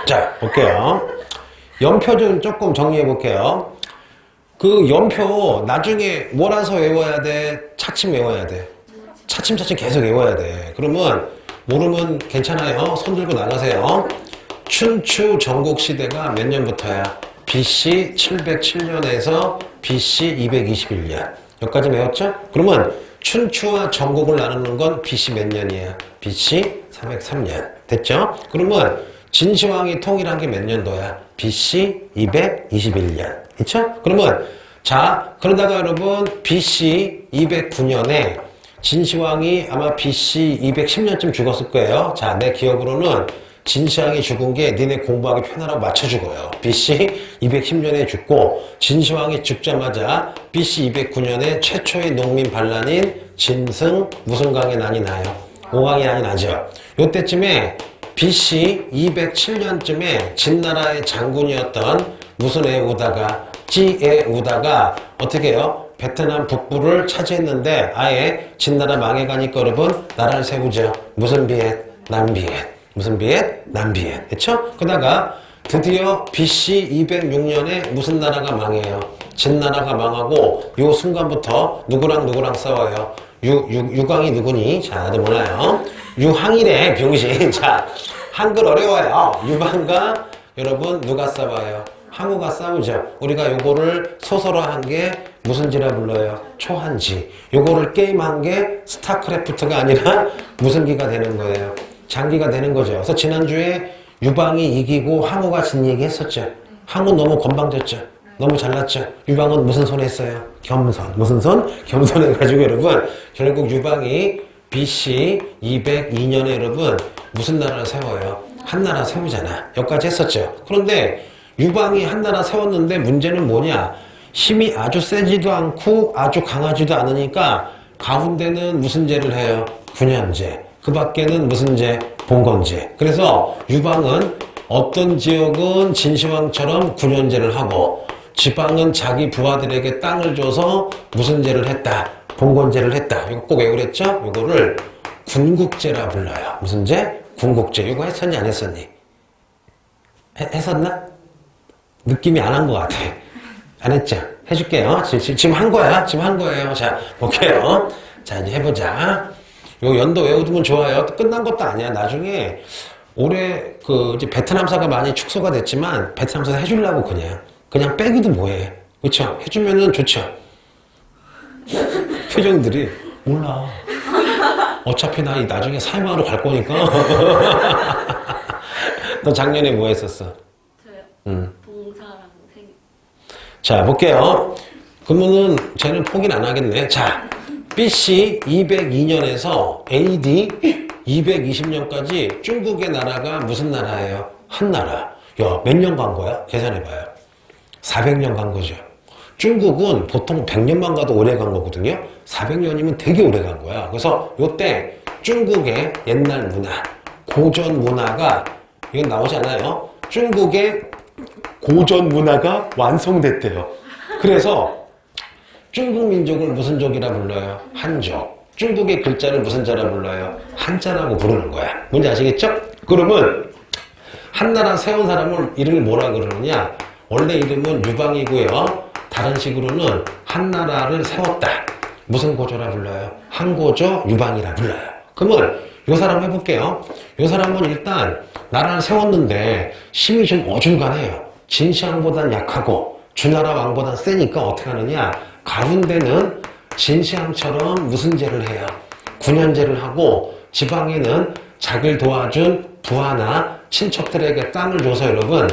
자, 볼게요. 연표 좀 조금 정리해 볼게요. 그 연표 나중에 몰아서 외워야 돼? 차츰 외워야 돼? 차츰차츰 계속 외워야 돼. 그러면 모르면 괜찮아요. 손 들고 나가세요. 춘추 전국시대가 몇 년부터야? BC 707년에서 BC 221년. 여기까지 외웠죠? 그러면 춘추와 전국을 나누는 건 BC 몇 년이야? BC 303년. 됐죠? 그러면 진시황이 통일한 게 몇 년도야? BC 221년. 그쵸? 그러면 자, 그러다가 여러분 BC 209년에 진시황이 아마 BC 210년쯤 죽었을 거예요. 자, 내 기억으로는 진시황이 죽은 게 니네 공부하기 편하라고 맞춰 죽어요. BC 210년에 죽고 진시황이 죽자마자 BC 209년에 최초의 농민 반란인 진승 무슨 강의 난이 나요? 오강의 난이 나죠. 요때쯤에 BC 207년쯤에 진나라의 장군이었던 무슨 애우다가 찌애우다가 어떻게 해요? 베트남 북부를 차지했는데 아예 진나라 망해가니까 여러분 나라를 세우죠. 무슨 비엣? 남비엣. 무슨 비엣? 남비엣. 그쵸? 그러다가 드디어 BC 206년에 무슨 나라가 망해요? 진나라가 망하고 요 순간부터 누구랑 싸워요? 유광이 누구니? 자, 나도 몰라요. 유항이래, 병신. 자, 한글 어려워요. 유방과 여러분 누가 싸워요? 항우가 싸우죠. 우리가 요거를 소설화한 게 무슨 지라 불러요? 초한지. 요거를 게임한 게 스타크래프트가 아니라 무슨 기가 되는 거예요? 장기가 되는 거죠. 그래서 지난주에 유방이 이기고 항우가 진 얘기 했었죠. 항우 너무 건방졌죠. 너무 잘났죠. 유방은 무슨 손 했어요? 겸손. 무슨 손? 겸손해가지고 여러분 결국 유방이 BC 202년에 여러분 무슨 나라를 세워요? 한나라 세우잖아. 여기까지 했었죠. 그런데 유방이 한나라 세웠는데 문제는 뭐냐? 힘이 아주 세지도 않고 아주 강하지도 않으니까 가운데는 무슨 죄를 해요? 군현죄. 그 밖에는 무슨 죄? 봉건죄. 그래서 유방은 어떤 지역은 진시황처럼 군현죄를 하고 지방은 자기 부하들에게 땅을 줘서 무슨 죄를 했다? 봉건죄를 했다. 이거 꼭 외우랬죠? 이거를 군국죄라 불러요. 무슨 죄? 군국죄. 이거 했었니 안 했었니? 했었나? 느낌이 안 한 것 같아. 안 했죠? 해줄게요. 지금 한 거야. 지금 한 거예요. 자, 볼게요. 자, 이제 해보자. 요 연도 외우면 좋아요. 끝난 것도 아니야. 나중에 올해 이제 베트남사가 많이 축소가 됐지만 베트남사 해주려고 그냥 빼기도 뭐해. 그쵸? 해주면은 좋죠. 표정들이 몰라. 어차피 나 나중에 사회만으로 갈 거니까. 너 작년에 뭐 했었어? 저요? 봉사랑 생일. 자, 볼게요. 그러면은 쟤는 포기는 안 하겠네. 자, BC 202년에서 AD 220년까지 중국의 나라가 무슨 나라예요? 한나라. 야, 몇 년 간 거야? 계산해봐요. 400년 간 거죠. 중국은 보통 100년만 가도 오래 간 거거든요. 400년이면 되게 오래 간 거야. 그래서 요때 중국의 옛날 문화, 고전 문화가 이건 나오지 않아요? 중국의 고전 문화가 완성됐대요. 그래서 중국 민족을 무슨 족이라 불러요? 한족. 중국의 글자를 무슨 자라 불러요? 한자라고 부르는 거야. 뭔지 아시겠죠? 그러면 한나라 세운 사람을 이름을 뭐라 그러느냐? 원래 이름은 유방이고요. 다른 식으로는 한나라를 세웠다. 무슨 고조라 불러요? 한고조 유방이라 불러요. 그러면 이 사람 해볼게요. 이 사람은 일단 나라를 세웠는데 힘이 좀 어중간해요. 진시황보단 약하고 주나라 왕보단 세니까 어떻게 하느냐? 가운데는 진시황처럼 무슨 죄를 해요? 군현죄를 하고 지방에는 자기를 도와준 부하나 친척들에게 땅을 줘서 여러분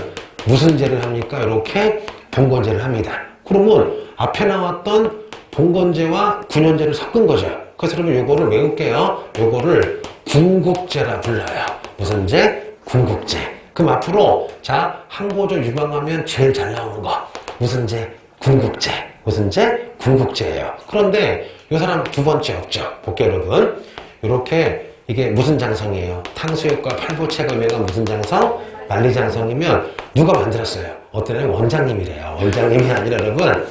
무슨 죄를 합니까? 이렇게 봉건죄를 합니다. 그러면 앞에 나왔던 봉건죄와 군현죄를 섞은 거죠. 그래서 여러분 요거를 외울게요. 요거를 군국죄라 불러요. 무슨 죄? 군국죄. 그럼 앞으로 자 항고조 유방하면 제일 잘 나오는 거 무슨 죄? 군국죄. 무슨 죄? 군국죄예요. 그런데 이 사람 두 번째 없죠. 볼게요 여러분. 이렇게 이게 무슨 장성이에요? 탕수육과 팔보채감회가 무슨 장성? 만리장성이면 누가 만들었어요? 어떤 애는 원장님이래요. 원장님이 아니라 여러분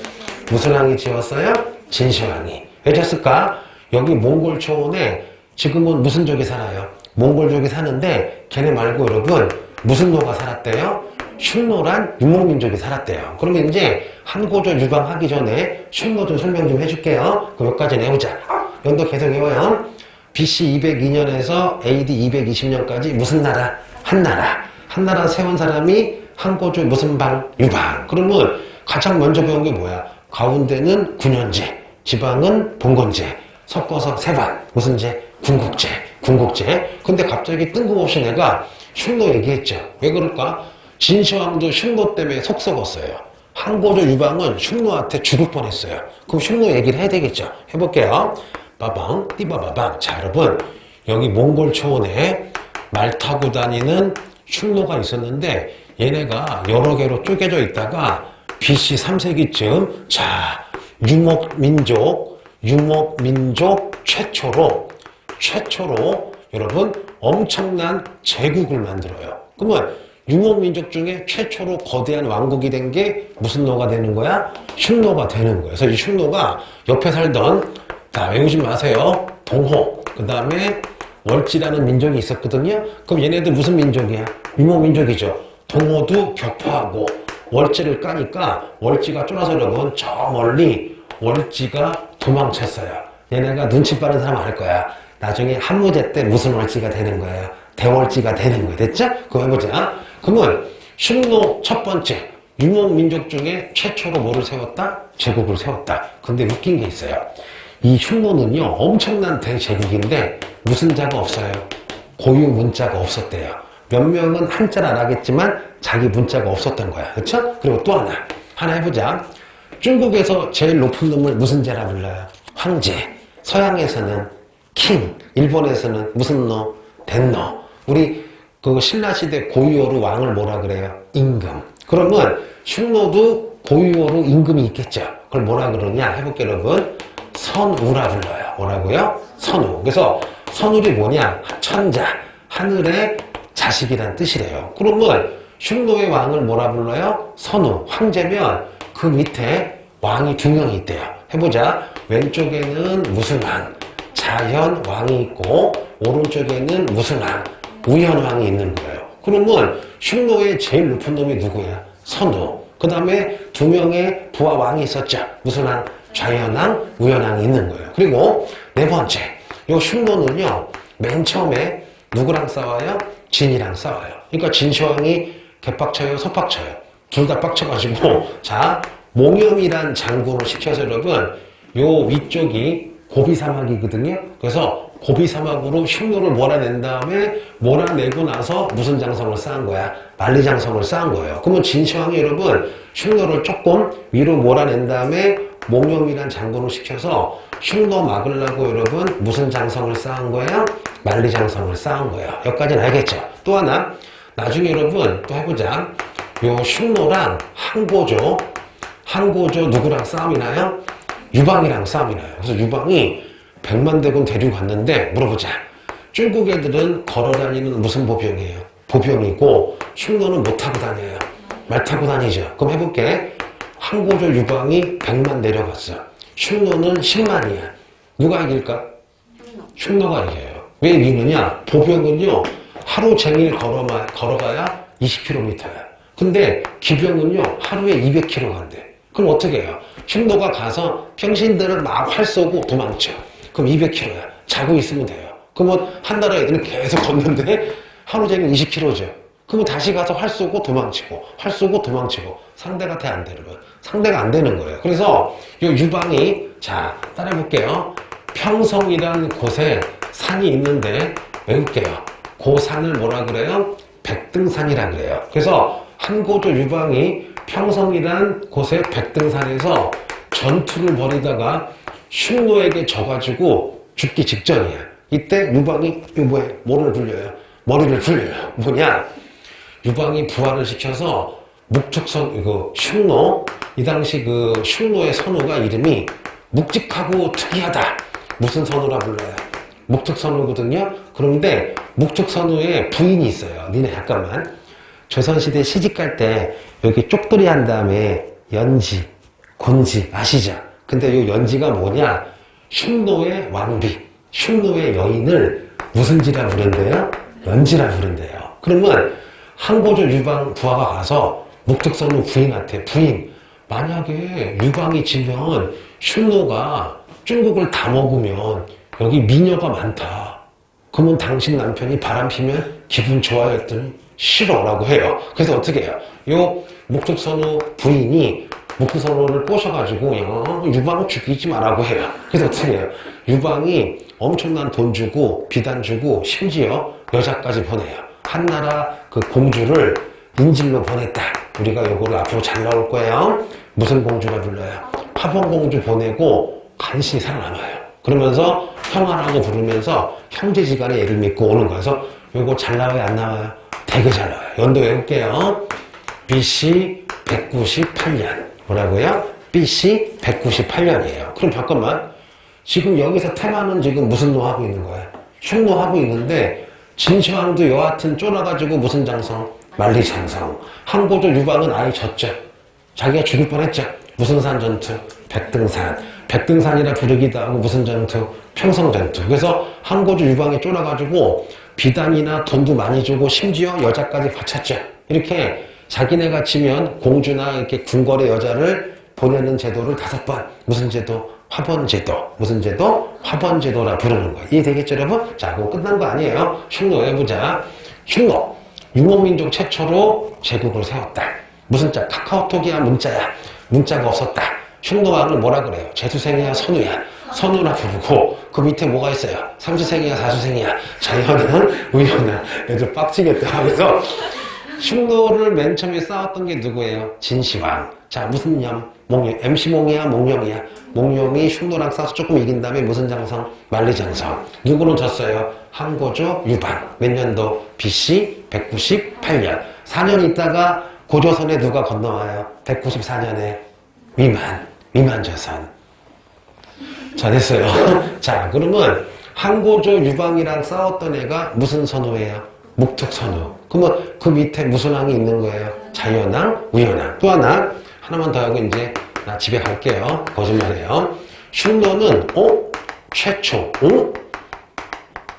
무슨 왕이 지었어요? 진시황이. 왜 졌을까? 여기 몽골 초원에 지금은 무슨 족이 살아요? 몽골족이 사는데 걔네 말고 여러분 무슨 노가 살았대요? 흉노란 유목민족이 살았대요. 그러면 이제 한고조 유방하기 전에 흉노 좀 설명 좀 해줄게요. 그럼 여기까지 내보자. 연도 계속 외워요. BC 202년에서 AD 220년까지 무슨 나라? 한나라. 한나라 세운 사람이 한고조 무슨 방? 유방. 그러면 가장 먼저 배운 게 뭐야? 가운데는 군현제, 지방은 봉건제, 섞어서 세 번. 무슨 제? 군국제. 군국제. 근데 갑자기 뜬금없이 내가 흉노 얘기했죠. 왜 그럴까? 진시황도 흉노 때문에 속 썩었어요. 한고조 유방은 흉노한테 죽을 뻔했어요. 그럼 흉노 얘기를 해야 되겠죠. 해볼게요. 빠방, 띠바바방. 자, 여러분. 여기 몽골 초원에 말 타고 다니는 흉노가 있었는데 얘네가 여러 개로 쪼개져 있다가 BC 3세기쯤 자, 유목민족 최초로 여러분 엄청난 제국을 만들어요. 그러면 유목민족 중에 최초로 거대한 왕국이 된 게 무슨 노가 되는 거야? 흉노가 되는 거예요. 그래서 이 흉노가 옆에 살던 자, 외우지 마세요. 동호, 그 다음에 월지라는 민족이 있었거든요. 그럼 얘네들 무슨 민족이야? 유목민족이죠. 동호도 격파하고 월지를 까니까 월지가 쫄아서 여러분 저 멀리 월지가 도망쳤어요. 얘네가 눈치 빠른 사람 알 거야. 나중에 한무제 때 무슨 월지가 되는 거예요? 대월지가 되는 거예요. 됐죠? 그럼 해보자. 그러면 흉노 첫 번째 유목민족 중에 최초로 뭐를 세웠다? 제국을 세웠다. 근데 웃긴 게 있어요. 이 흉노는요 엄청난 대제국인데 무슨 자가 없어요? 고유 문자가 없었대요. 몇 명은 한자를 알았겠지만 자기 문자가 없었던 거야. 그렇죠? 그리고 또 하나 해보자. 중국에서 제일 높은 놈을 무슨 제라 불러요? 황제. 서양에서는 킹. 일본에서는 무슨 노? 덴노. 우리 그 신라시대 고유어로 왕을 뭐라 그래요? 임금. 그러면 흉노도 고유어로 임금이 있겠죠. 그걸 뭐라 그러냐? 해볼게요, 여러분. 선우라 불러요. 뭐라고요? 선우. 그래서 선울이 뭐냐? 천자. 하늘의 자식이란 뜻이래요. 그러면 흉노의 왕을 뭐라 불러요? 선우. 황제면 그 밑에 왕이 두 명이 있대요. 해보자. 왼쪽에는 무슨 왕? 자현 왕이 있고 오른쪽에는 무슨 왕? 우현 왕이 있는 거예요. 그러면 흉노의 제일 높은 놈이 누구야? 선우. 그 다음에 두 명의 부하 왕이 있었죠. 무슨 왕? 좌현왕, 우현왕이 있는 거예요. 그리고 네 번째, 요 흉노는요, 맨 처음에 누구랑 싸워요? 진이랑 싸워요. 그러니까 진시황이 개빡쳐요, 소빡쳐요. 둘 다 빡쳐가지고, 자, 몽염이란 장군을 시켜서 여러분, 요 위쪽이 고비사막이거든요. 그래서 고비사막으로 흉노를 몰아낸 다음에 몰아내고 나서 무슨 장성을 쌓은 거야? 만리장성을 쌓은 거예요. 그러면 진시황이 여러분, 흉노를 조금 위로 몰아낸 다음에 몽염이란 장군을 시켜서 흉노 막으려고 여러분 무슨 장성을 쌓은 거예요? 만리장성을 쌓은 거예요. 여기까지는 알겠죠? 또 하나 나중에 여러분 또 해보자. 요 흉노랑 한고조 누구랑 싸움이 나요? 유방이랑 싸움이 나요. 그래서 유방이 100만 대군 데리고 갔는데 물어보자. 중국 애들은 걸어다니는 무슨 보병이에요? 보병이고 흉노는 못 타고 다녀요. 말 타고 다니죠. 그럼 해볼게. 한고조 유방이 100만 내려갔어. 흉노는 10만이야. 누가 이길까? 흉노가 이겨요. 왜 이기느냐? 보병은요, 하루 종일 걸어가야 20km야. 근데 기병은요, 하루에 200km 간대. 그럼 어떻게 해요? 흉노가 가서 평신들을 막 활 쏘고 도망쳐. 그럼 200km야. 자고 있으면 돼요. 그러면 한 나라 애들은 계속 걷는데 하루 종일 20km죠. 그러면 다시 가서 활 쏘고 도망치고 상대가 돼 안 되는 거예요. 상대가 안 되는 거예요. 그래서 이 유방이 자 따라해볼게요. 평성이라는 곳에 산이 있는데 외울게요. 그 산을 뭐라 그래요? 백등산이라 그래요. 그래서 한고조 유방이 평성이란 곳의 백등산에서 전투를 벌이다가 흉노에게 져가지고 죽기 직전이야. 이때 유방이 뭐를 불려요? 머리를 불려요. 뭐냐? 유방이 부활을 시켜서 흉노, 이 당시 그 흉노의 선우가 이름이 묵직하고 특이하다. 무슨 선우라 불러요? 묵특선우거든요. 그런데 묵특선우의 부인이 있어요. 니네 잠깐만. 조선시대 시집갈 때 여기 쪽돌이 한 다음에 연지, 곤지 아시죠? 근데 요 연지가 뭐냐? 흉노의 왕비, 흉노의 여인을 무슨 지라 부른대요? 연지라 부른대요. 그러면 항고조 유방 부하가 가서 목특선우 부인한테 부인 만약에 유방이 지면 흉노가 중국을 다 먹으면 여기 미녀가 많다. 그러면 당신 남편이 바람피면 기분 좋아요 했더니 싫어라고 해요. 그래서 어떻게 해요? 요 목특선우 부인이 목특선우를 꼬셔가지고 유방을 죽이지 말라고 해요. 그래서 어떻게 해요? 유방이 엄청난 돈 주고 비단 주고 심지어 여자까지 보내요. 한나라 그 공주를 인질로 보냈다. 우리가 요거를 앞으로 잘 나올 거예요. 무슨 공주가 불러요? 화봉공주 보내고 간신히 살아남아요. 그러면서 형아라고 부르면서 형제지간에 애를 믿고 오는 거여서 요거 잘 나와요? 안 나와요? 되게 잘 나와요. 연도 외울게요. BC 198년. 뭐라고요? BC 198년이에요. 그럼 잠깐만. 지금 여기서 테마는 지금 무슨 노 하고 있는 거야? 흉노 하고 있는데 진시황도 여하튼 쫄아가지고 무슨 장성? 만리장성. 항고조 유방은 아예 졌죠. 자기가 죽을 뻔했죠. 무슨 산 전투? 백등산. 백등산이라 부르기도 하고 무슨 전투? 평성전투. 그래서 항고조 유방이 쫄아가지고 비단이나 돈도 많이 주고 심지어 여자까지 바쳤죠. 이렇게 자기네가 치면 공주나 이렇게 궁궐의 여자를 보내는 제도를 5번. 무슨 제도? 화번제도. 무슨 제도? 화번제도라 부르는 거예요. 이해되겠죠, 여러분? 자, 그거 끝난 거 아니에요. 흉노 외우자. 흉노. 유목민족 최초로 제국을 세웠다. 무슨 자? 카카오톡이야, 문자야. 문자가 없었다. 흉노왕을 뭐라 그래요? 재수생이야, 선우야. 선우라 부르고 그 밑에 뭐가 있어요? 삼수생이야, 사수생이야. 자연은, 우연은. 애들 빡치겠다. 그래서 흉노를 맨 처음에 싸웠던 게 누구예요? 진시황. 자, 무슨 년? 목룡. MC몽이야, 목룡이야. 목룡이 흉노랑 싸워서 조금 이긴 다음에 무슨 장성? 만리장성. 누구는 졌어요? 항고조 유방. 몇 년도? BC 198년. 4년 있다가 고조선에 누가 건너와요? 194년에 위만조선. 자, 됐어요. 자, 그러면 항고조 유방이랑 싸웠던 애가 무슨 선우예요? 목특선우. 그러면 그 밑에 무슨 왕이 있는 거예요? 자연왕, 우연왕. 또 하나만 더 하고 이제 나 집에 갈게요. 거짓말이에요. 흉노는 최초.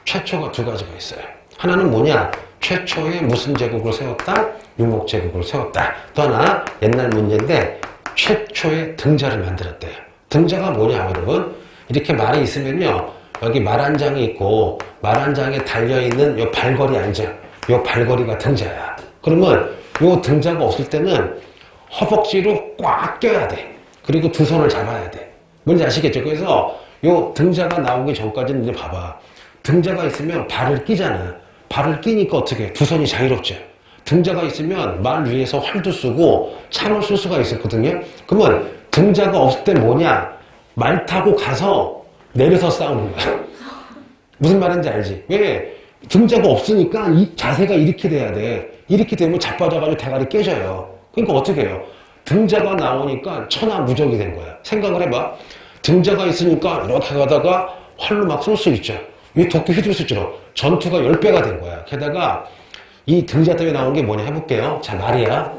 최초가 2가지가 있어요. 하나는 뭐냐? 최초의 무슨 제국을 세웠다? 유목제국을 세웠다. 또 하나 옛날 문제인데 최초의 등자를 만들었대요. 등자가 뭐냐 여러분? 이렇게 말이 있으면요. 여기 말 한 장이 있고 말 한 장에 달려있는 요 발걸이 앉아. 요 발걸이가 등자야. 그러면 요 등자가 없을 때는 허벅지로 꽉 껴야 돼. 그리고 2 손을 잡아야 돼. 뭔지 아시겠죠? 그래서 요 등자가 나오기 전까지는 이제 봐봐. 등자가 있으면 발을 끼잖아. 발을 끼니까 어떻게 해? 2 손이 자유롭죠. 등자가 있으면 말 위에서 활도 쓰고 창을 쓸 수가 있었거든요. 그러면 등자가 없을 때 뭐냐? 말 타고 가서 내려서 싸우는 거야. 무슨 말인지 알지? 왜? 등자가 없으니까 이 자세가 이렇게 돼야 돼. 이렇게 되면 자빠져가지고 대가리 깨져요. 그러니까 어떻게 해요? 등자가 나오니까 천하무적이 된 거야. 생각을 해봐. 등자가 있으니까 이렇게 가다가 활로 막 쏠 수 있죠. 이 도끼 휘둘 수 있죠. 전투가 10배가 된 거야. 게다가 이 등자 때문에 나온 게 뭐냐 해볼게요. 자, 말이야.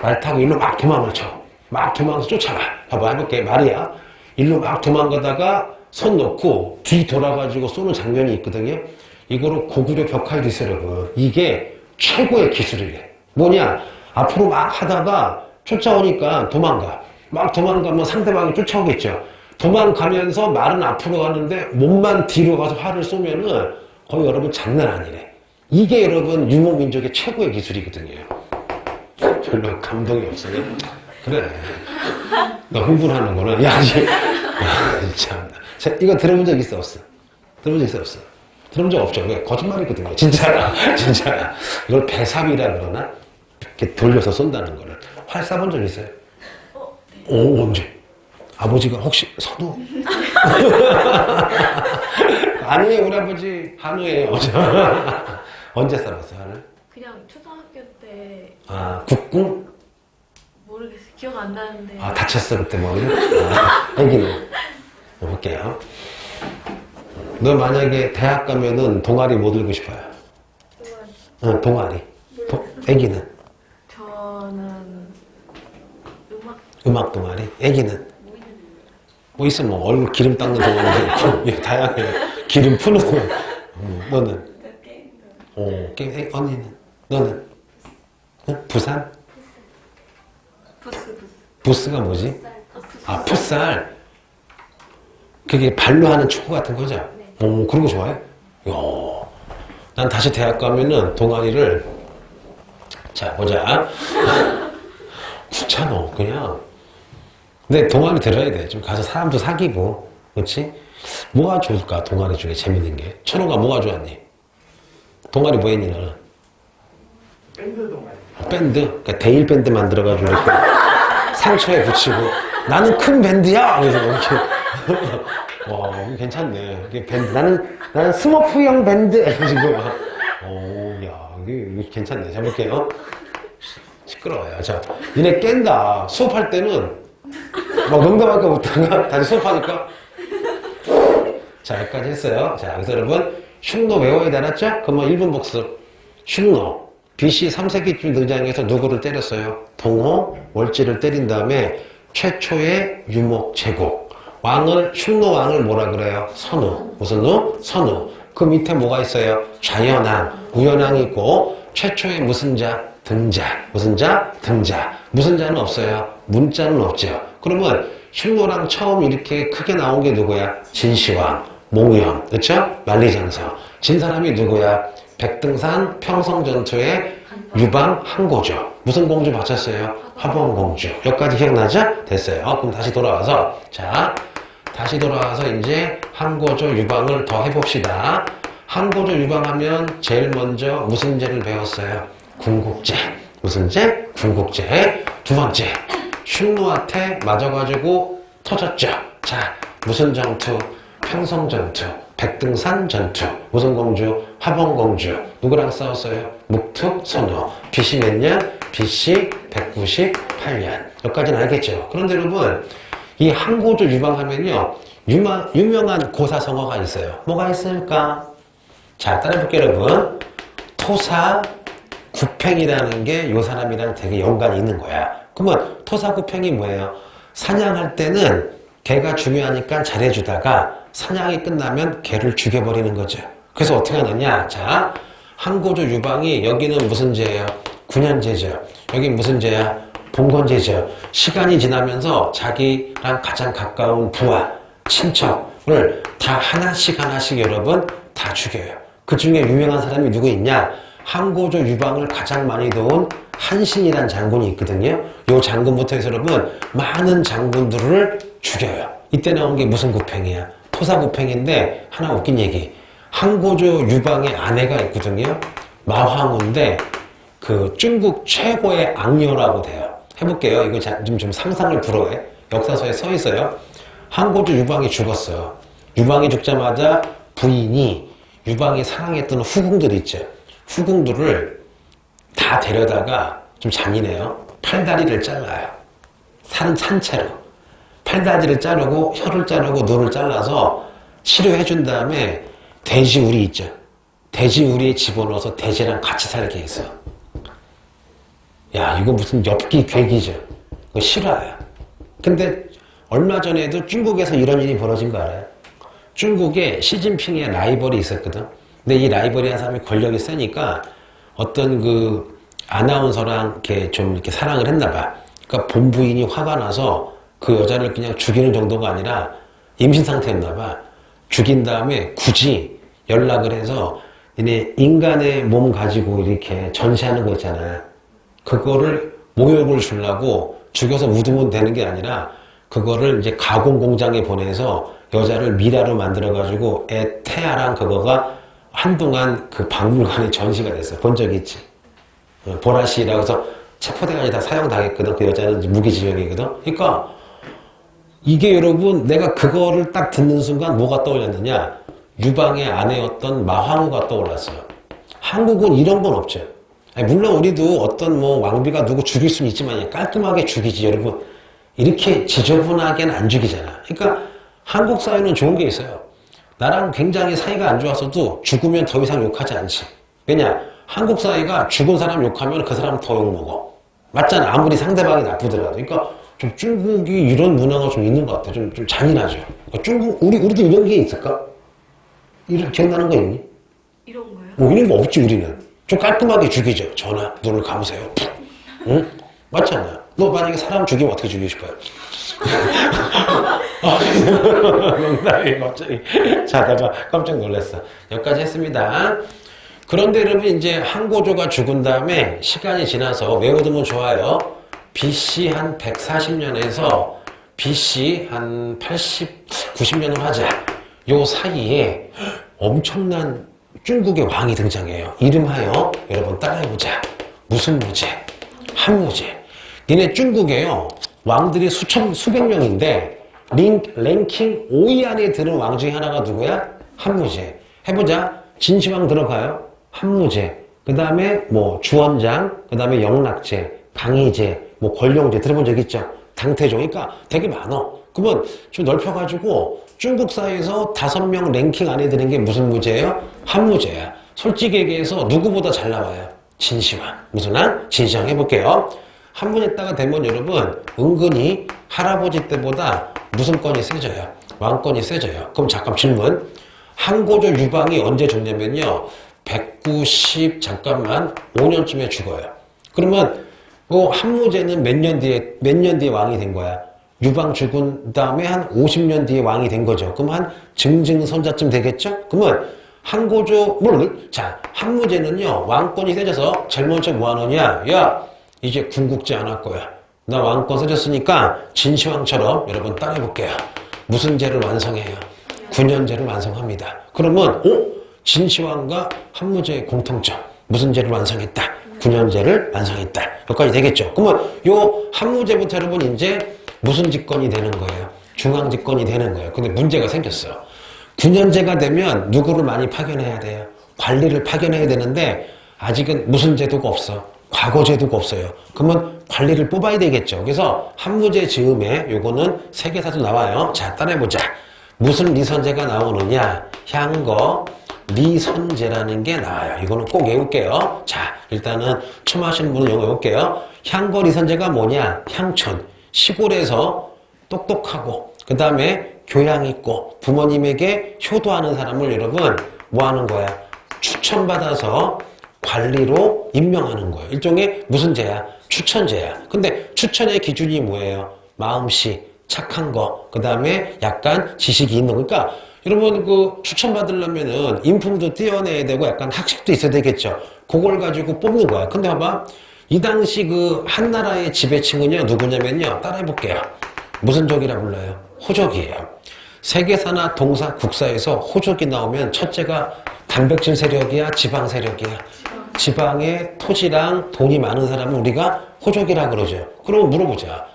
말 타고 일로 막 도망을 쳐. 막 도망해서 쫓아가. 봐봐, 해볼게. 말이야. 일로 막 도망가다가 손 놓고 뒤 돌아가지고 쏘는 장면이 있거든요. 이거로 고구려 벽화에도 있어요, 여러분. 이게 최고의 기술이래. 뭐냐? 앞으로 막 하다가 쫓아오니까 도망가. 막 도망가면 상대방이 쫓아오겠죠. 도망가면서 말은 앞으로 가는데 몸만 뒤로 가서 활을 쏘면은 거의 여러분 장난 아니래. 이게 여러분 유목민족의 최고의 기술이거든요. 별로 감동이 없어요. 그래. 너 흥분하는구나. 야, 참. 이거 들어본 적 있어, 없어? 들어본 적 있어, 없어? 들어본 적 없죠? 왜? 거짓말이거든요. 진짜야. 진짜야. 이걸 배삽이라 그러나? 이렇게 돌려서 쏜다는 거를. 활 쏴본 적 있어요? 오, 언제? 아버지가 혹시 선우? 아니에요, 우리 아버지 한우예요. 언제 쏴봤어, 활을? 그냥 초등학교 때 아, 국궁? 모르겠어요. 기억 안 나는데. 아, 다쳤어, 그때 머리를? 아, 애기는. 볼게요. 너 만약에 대학 가면은 동아리 뭐 들고 싶어요? 동아리. 동아리. 애기는? 저는 음악 동아리? 애기는? 뭐 있어, 뭐, 얼굴 기름 닦는 동아리도 있고, 다양해. 기름 푸는 거. 너는? 게임. 오, 게임, 언니는? 너는? 응? 부산? 부스. 부스가 뭐지? 부스. 아, 풋살. 그게 발로 하는 축구 같은 거죠? 네. 오, 그런 거 좋아해? 이야, 난 다시 대학 가면은 동아리를, 자, 보자. 귀찮아, 그냥. 근데 동아리 들어야 돼. 좀 가서 사람도 사귀고, 그렇지? 뭐가 좋을까, 동아리 중에 재밌는 게. 천호가 뭐가 좋았니? 동아리 뭐 했니, 너는? 밴드 동아리. 밴드? 그러니까 데일 밴드 만들어가지고 이렇게 상처에 붙이고 나는 큰 밴드야! 그래서 이렇게 와, 이거 괜찮네. 이게 밴드. 나는 스머프형 밴드! 해가지고 막, 야, 이게 괜찮네. 잘 볼게요. 시끄러워요. 자, 니네 깬다. 수업할 때는 막 농담할까 못하가 다시 수업하니까 자, 여기까지 했어요. 자, 여기서 여러분 흉노 외워야 돼, 알았죠? 그러면 1분 복습. 흉노. BC 3세기쯤 등장해서 누구를 때렸어요? 동호, 월지를 때린 다음에 최초의 유목 제국. 왕을, 흉노 왕을 뭐라 그래요? 선우. 무슨 우? 선우. 그 밑에 뭐가 있어요? 좌연왕, 우연왕이 있고 최초의 무슨 자? 등자. 무슨 자? 등자. 무슨 자는 없어요? 문자는 없죠. 그러면 흉노랑 처음 이렇게 크게 나온 게 누구야? 진시황, 몽현, 그렇죠? 만리장성. 진 사람이 누구야? 백등산 평성전투의 유방 항고조. 무슨 공주 바쳤어요? 화봉공주. 여기까지 기억나죠? 됐어요. 그럼 다시 돌아와서, 자, 다시 돌아와서 이제 항고조 유방을 더 해봅시다. 항고조 유방하면 제일 먼저 무슨 제를 배웠어요? 궁국제. 무슨 제? 궁국제. 두 번째, 흉노한테 맞아가지고 터졌죠. 자, 무슨 전투? 평성전투. 백등산 전투. 무슨 공주? 화봉공주. 누구랑 싸웠어요? 묵툭 선우. BC 몇 년? BC 198년. 여기까지는 알겠죠? 그런데 여러분, 이 항고조 유방하면요, 유명한 고사성어가 있어요. 뭐가 있을까? 자, 따라해볼게요, 여러분. 토사 구팽이라는 게 요 사람이랑 되게 연관이 있는 거야. 그러면 토사 구팽이 뭐예요? 사냥할 때는 개가 중요하니까 잘해주다가 사냥이 끝나면 개를 죽여버리는 거죠. 그래서 어떻게 하느냐? 자, 항고조 유방이 여기는 무슨 죄예요? 군현죄죠. 여기 무슨 죄야? 봉건죄죠. 시간이 지나면서 자기랑 가장 가까운 부하, 친척을 다 하나씩 여러분 다 죽여요. 그 중에 유명한 사람이 누구 있냐? 항고조 유방을 가장 많이 도운 한신이라는 장군이 있거든요. 요 장군부터 해서 여러분 많은 장군들을 죽여요. 이때 나온 게 무슨 구팽이야? 토사구팽인데 하나 웃긴 얘기. 항고조 유방의 아내가 있거든요. 마황우인데 그 중국 최고의 악녀라고 돼요. 해볼게요. 이거 좀 상상을 불허해. 역사서에 써 있어요. 항고조 유방이 죽었어요. 유방이 죽자마자 부인이 유방이 사랑했던 후궁들 있죠. 후궁들을 다 데려다가 좀 잔인해요. 팔다리를 잘라요. 산채로. 팔다리를 자르고 혀를 자르고 눈을 잘라서 치료해 준 다음에 돼지 우리 있죠. 돼지 우리에 집어넣어서 돼지랑 같이 살게 했어. 야, 이거 무슨 엽기 괴기죠. 이거 실화야. 근데 얼마 전에도 중국에서 이런 일이 벌어진 거 알아요? 중국에 시진핑의 라이벌이 있었거든. 근데 이 라이벌이 한 사람이 권력이 세니까 어떤 그 아나운서랑 이렇게 좀 이렇게 사랑을 했나 봐. 그러니까 본부인이 화가 나서 그 여자를 그냥 죽이는 정도가 아니라 임신 상태였나 봐. 죽인 다음에 굳이 연락을 해서 얘네 인간의 몸 가지고 이렇게 전시하는 거 있잖아. 그거를 모욕을 주려고 죽여서 묻으면 되는 게 아니라 그거를 이제 가공 공장에 보내서 여자를 미라로 만들어가지고 애 태아랑 그거가 한동안 그 박물관에 전시가 됐어. 본 적 있지? 보라씨라고 해서 체포돼가지고 다 사형당했거든. 그 여자는 이제 무기징역이거든. 그러니까 이게 여러분 내가 그거를 딱 듣는 순간 뭐가 떠올렸느냐? 유방의 아내였던 마황우가 떠올랐어요. 한국은 이런 건 없죠. 아니, 물론 우리도 어떤 뭐 왕비가 누구 죽일 수는 있지만 깔끔하게 죽이지. 여러분 이렇게 지저분하게는 안 죽이잖아. 그러니까 한국 사회는 좋은 게 있어요. 나랑 굉장히 사이가 안 좋았어도 죽으면 더 이상 욕하지 않지. 왜냐? 한국 사회가 죽은 사람 욕하면 그 사람 더 욕먹어. 맞잖아. 아무리 상대방이 나쁘더라도. 그러니까 좀 중국이 이런 문화가 좀 있는 것 같아. 좀 잔인하죠. 그러니까 중국, 우리도 이런 게 있을까? 기억나는 거 있니? 이런 거요? 뭐 이런 거 없지, 우리는. 좀 깔끔하게 죽이죠. 전하, 눈을 감으세요. 응? 맞잖아. 너 만약에 사람 죽이면 어떻게 죽이고 싶어요? 농담이 갑자기 자다가 깜짝 놀랐어. 여기까지 했습니다. 그런데 여러분 이제 항고조가 죽은 다음에 시간이 지나서 외워두면 좋아요. BC 한 140년에서 BC 한 80, 90년으로 하자. 요 사이에 엄청난 중국의 왕이 등장해요. 이름하여 여러분 따라해보자. 무슨 무제? 한무제. 니네 중국에요. 왕들이 수백 명인데 랭킹 5위 안에 드는 왕 중에 하나가 누구야? 한무제. 해보자. 진시황 들어가요. 한무제. 그 다음에 뭐 주원장, 그 다음에 영락제, 강희제, 뭐 권룡제 들어본 적 있죠? 당태종. 그러니까 되게 많어. 그러면 좀 넓혀가지고 중국 사회에서 5명 랭킹 안에 드는 게 무슨 무제예요? 한무제야. 솔직히 얘기해서 누구보다 잘 나와요. 진시황. 무슨 왕? 진시황 해볼게요. 한문에 따가 되면 여러분 은근히 할아버지 때보다 무슨 건이 세져요? 왕권이 세져요. 그럼 잠깐 질문. 항고조 유방이 언제 죽냐면요. 190 잠깐만 5년쯤에 죽어요. 그러면 그 한무제는 몇 년 뒤에 왕이 된 거야? 유방 죽은 다음에 한 50년 뒤에 왕이 된 거죠. 그럼 한 증증선자쯤 되겠죠? 그러면 자, 한무제는요 왕권이 세져서 제일 먼저 뭐 하느냐? 야, 이제 궁극제 안 할 거야. 나 왕권 세졌으니까 진시황처럼 여러분 따라해볼게요. 무슨 제를 완성해요? 9년제를 완성합니다. 그러면 진시황과 한무제의 공통점. 무슨 제를 완성했다? 9년제를 완성했다. 여기까지 되겠죠? 그러면 요 한무제부터 여러분 이제 무슨 집권이 되는 거예요? 중앙 집권이 되는 거예요. 근데 문제가 생겼어. 9년제가 되면 누구를 많이 파견해야 돼요? 관리를 파견해야 되는데 아직은 무슨 제도가 없어. 과거 제도가 없어요. 그러면 관리를 뽑아야 되겠죠. 그래서 한무제 즈음에 요거는 세계사도 나와요. 자, 따라해보자. 무슨 리선제가 나오느냐? 향거 리선제라는 게 나와요. 이거는 꼭 외울게요. 자, 일단은 처음 하시는 분은 영어 외울게요. 향거 리선제가 뭐냐? 향촌. 시골에서 똑똑하고 그 다음에 교양 있고 부모님에게 효도하는 사람을 여러분 뭐 하는 거야? 추천받아서 관리로 임명하는 거예요. 일종의 무슨 제야? 추천제야. 근데 추천의 기준이 뭐예요? 마음씨, 착한 거, 그 다음에 약간 지식이 있는 거. 그러니까 여러분 그 추천받으려면은 인품도 뛰어내야 되고 약간 학식도 있어야 되겠죠. 그걸 가지고 뽑는 거야. 근데 봐봐. 이 당시 그 한나라의 지배층은요 누구냐면요. 따라해볼게요. 무슨 적이라 불러요? 호족이에요. 세계사나 동사, 국사에서 호족이 나오면 첫째가 단백질 세력이야, 지방 세력이야. 지방에 토지랑 돈이 많은 사람은 우리가 호족이라 그러죠. 그럼 물어보자.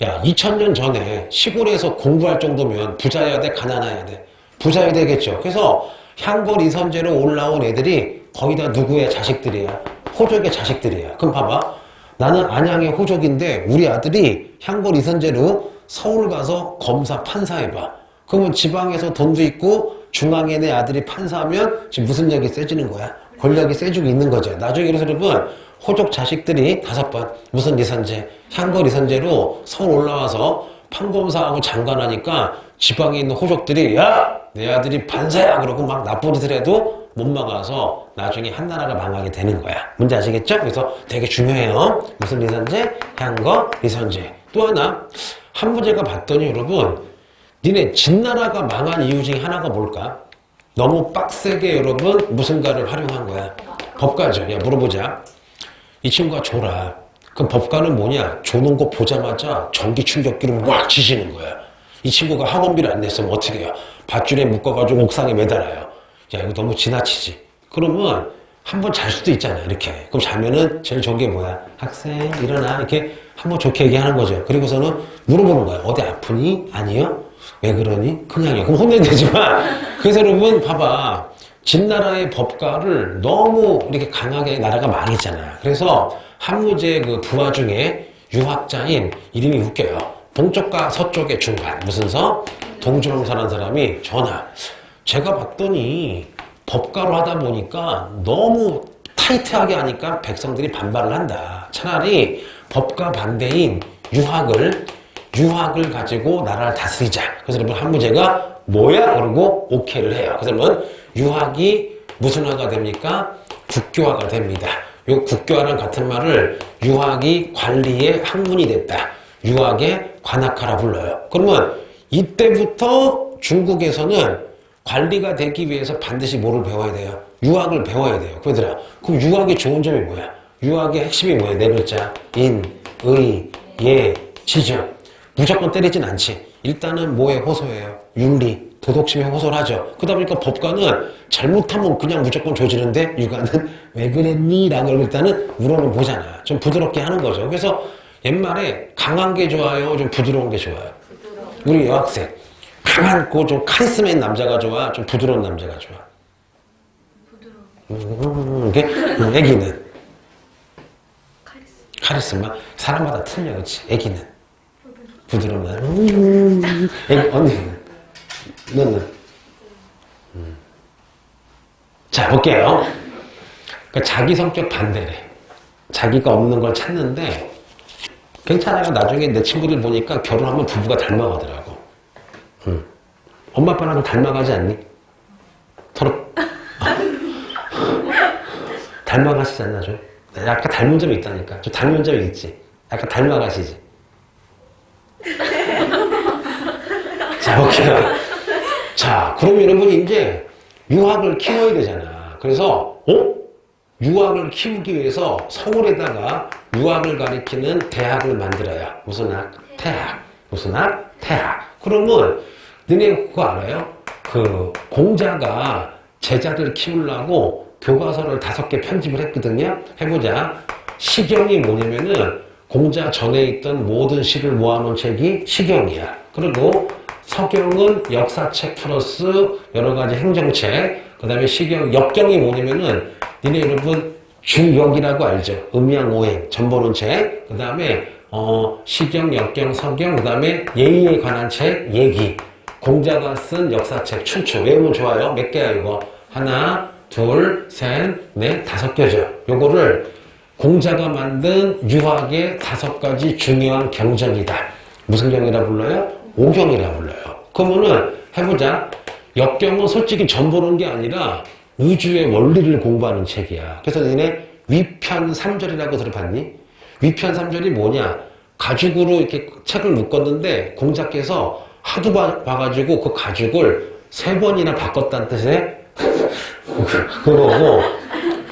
야, 2000년 전에 시골에서 공부할 정도면 부자여야 돼, 가난해야 돼? 부자여야 되겠죠. 그래서 향거 리선제로 올라온 애들이 거의 다 누구의 자식들이야? 호족의 자식들이야. 그럼 봐봐. 나는 안양의 호족인데 우리 아들이 향거 리선제로 서울 가서 검사, 판사 해봐. 그러면 지방에서 돈도 있고 중앙에 내 아들이 판사하면 지금 무슨력이 세지는 거야? 권력이 세지고 있는 거죠. 나중에 그래서 여러분 호족 자식들이 5번 무슨 리선제? 향거 리선제로 서울 올라와서 판검사하고 장관하니까 지방에 있는 호족들이 야! 내 아들이 판사야! 그러고 막 나쁜 짓을 해도 못 막아서 나중에 한나라가 망하게 되는 거야. 문제 아시겠죠? 그래서 되게 중요해요. 무슨 리선제? 향거 리선제. 또 하나 한무제가 봤더니 여러분 니네 진나라가 망한 이유 중에 하나가 뭘까? 너무 빡세게 여러분 무슨가를 활용한 거야. 법가죠. 야 물어보자. 이 친구가 줘라. 그럼 법가는 뭐냐? 줘놓은 거 보자마자 전기 충격기를 막 치시는 거야. 이 친구가 학원비를 안 냈으면 어떻게 해요? 밧줄에 묶어가지고 옥상에 매달아요. 야 이거 너무 지나치지. 그러면 한번 잘 수도 있잖아 이렇게. 그럼 자면은 제일 좋은 게 뭐야? 학생 일어나 이렇게 한번 좋게 얘기하는 거죠. 그리고서는 물어보는 거야. 어디 아프니? 아니요? 왜 그러니? 그냥요. 그럼 혼내면 되지만. 그래서 여러분 봐봐. 진나라의 법가를 너무 이렇게 강하게 나라가 망했잖아. 그래서 한무제 그 부하 중에 유학자인 이름이 웃겨요. 동쪽과 서쪽의 중간. 무슨 서? 동주렁서라는 사람이 전하. 제가 봤더니 법가로 하다 보니까 너무 타이트하게 하니까 백성들이 반발을 한다. 차라리 법가 반대인 유학을 가지고 나라를 다스리자. 그래서 여러분 한무제가 뭐야? 그러고 오케이를 해요. 그래서 여러분 유학이 무슨 화가 됩니까? 국교화가 됩니다. 요 국교화랑 같은 말을 유학이 관리의 학문이 됐다. 유학의 관학화라 불러요. 그러면 이때부터 중국에서는 관리가 되기 위해서 반드시 뭐를 배워야 돼요? 유학을 배워야 돼요. 얘들아, 그럼 유학의 좋은 점이 뭐야? 유학의 핵심이 뭐야? 네 글자. 인, 의, 예, 지정. 무조건 때리진 않지. 일단은 뭐에 호소해요? 윤리, 도덕심에 호소를 하죠. 그러다 보니까 법관은 잘못하면 그냥 무조건 조지는데 육아는 왜 그랬니? 라는 걸 일단은 물어는 보잖아. 좀 부드럽게 하는 거죠. 그래서 옛말에 강한 게 좋아요? 좀 부드러운 게 좋아요? 우리 여학생. 강한 거 좀 카리스마 있는 남자가 좋아? 좀 부드러운 남자가 좋아? 이게 애기는? 카리스마? 사람마다 틀려, 그치? 애기는? 부드러운 날. 애기, 언니는? 너는? 자, 볼게요. 그러니까 자기 성격 반대래. 자기가 없는 걸 찾는데, 괜찮아요. 나중에 내 친구들 보니까 결혼하면 부부가 닮아가더라고. 엄마 아빠랑 닮아가지 않니? 서로. 닮아가시지 않나, 좀? 약간 닮은 점이 있다니까. 좀 닮은 점이 있지. 약간 닮아가시지. 자, 볼게요. 자, 그럼 여러분이 이제 유학을 키워야 되잖아. 그래서, 유학을 키우기 위해서 서울에다가 유학을 가리키는 대학을 만들어야. 무슨 학? 태학. 무슨 학? 태학. 그러면, 너네 그거 알아요? 그, 공자가 제자들 키우려고 교과서를 5개 편집을 했거든요. 해보자. 시경이 뭐냐면은, 공자 전에 있던 모든 시를 모아놓은 책이 시경이야. 그리고 서경은 역사책 플러스 여러 가지 행정책. 그 다음에 시경, 역경이 뭐냐면은, 니네 여러분 주역이라고 알죠? 음양오행, 전보는 책. 그 다음에, 시경, 역경, 서경. 그 다음에 예의에 관한 책, 얘기. 공자가 쓴 역사책, 춘추. 외우면 좋아요. 몇 개야, 이거? 하나, 둘, 셋, 넷, 5개죠. 요거를 공자가 만든 유학의 5가지 중요한 경전이다. 무슨 경이라 불러요? 오경이라 불러요. 그러면은 해보자. 역경은 솔직히 전 보는 게 아니라 우주의 원리를 공부하는 책이야. 그래서 너네 위편 3절이라고 들어봤니? 위편 3절이 뭐냐? 가죽으로 이렇게 책을 묶었는데 공자께서 하도 봐가지고 그 가죽을 3번이나 바꿨다는 뜻의 그거고,